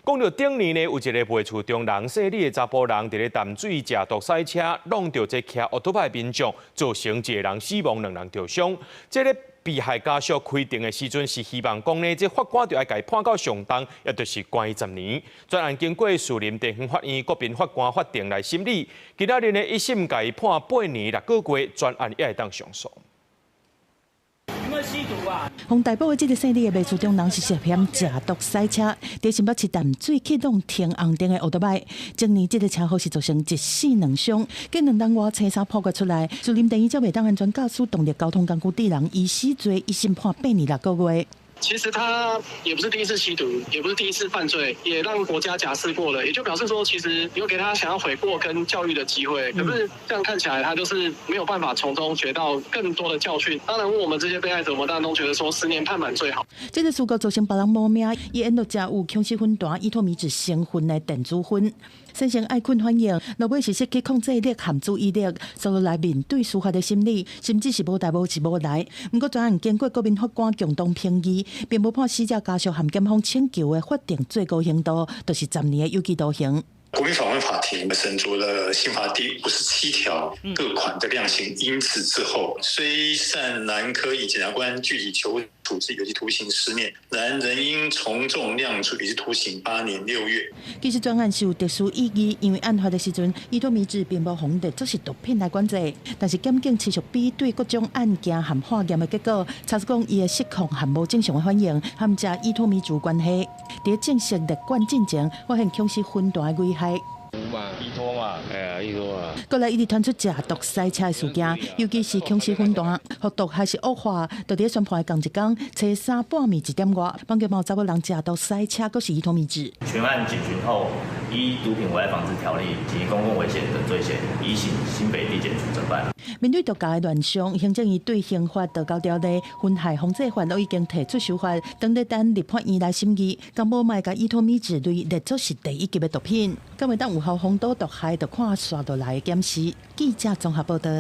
講到頂年呢，有一個賣厝中人姓李的查甫人，佇咧淡水食毒塞車，弄到這騎奧多派民眾，造成一個人死亡，2人受傷。這個被害家屬開庭的時陣是希望講呢，這法官就要甲伊判到上重，也就是關10年。專案經過士林地方法院國賓法官法庭來審理，今仔日呢一審甲伊判8年6個月，專案也會當上訴。從逮捕的這個姓李的賣厝中人是涉嫌食毒塞車，在新北市淡水啟動停紅燈的奧多麥，今年這個車禍是造成1死2傷，計2人外青衫破掘出來，士林地院將袂當安全駕駛動力交通工具致人以死罪，一審判8年6個月。其實他也不是第一次吸毒，也不是第一次犯罪，也讓國家假釋過了，也就表示說，其實有給他想要悔過跟教育的機會。可是這樣看起來，他就是沒有辦法從中學到更多的教訓。當然，我們這些被害者，我們當然都覺得說10年判滿最好。這個事故造成別人無名，伊引到家有空氣分彈、依托米酯成分的電子煙。先生愛困反應，落尾是失去控制力、含注意力，所以來面對司法的審理，甚至是無代無志無來。不過專案經過國民法官共同評議，並無判死者家屬含檢方請求的法定最高刑度，就是10年的有期徒刑。國民法官法庭審酌了刑法第57條各款的量刑因子之後，雖善南科以檢察官具體求處置有期徒刑10年，然仍應從重量處有期徒刑8年6月。其實專案是有特殊意義，因為案發的時陣，依托米酯並無紅的就是毒品來管制，但是檢警持續比對各種案件和化驗的結果，查出講伊的失控和無正常的反應，和這依托米酯有關係。在正式立案進前，發現空氣分彈的危害。依托嘛，依托啊。過來一直傳出食毒塞車的事件，尤其是空氣分彈，服毒還是惡化，就在宣判的同一天，車3半暝1點外，網球毛查某人食毒塞車，佫是依托米酯。全案檢詢後，依毒品危害防治條例及公共危險等罪嫌，移行新北地檢署偵辦。面對毒駕的亂象，行政院對刑法道交條例、危害防治法都已經提出修法，等在等立法院來審議。咁無賣甲依托米酯類列作是第1級的毒品，咁會當有效防堵毒害，就看刷落來的檢視。記者綜合報道。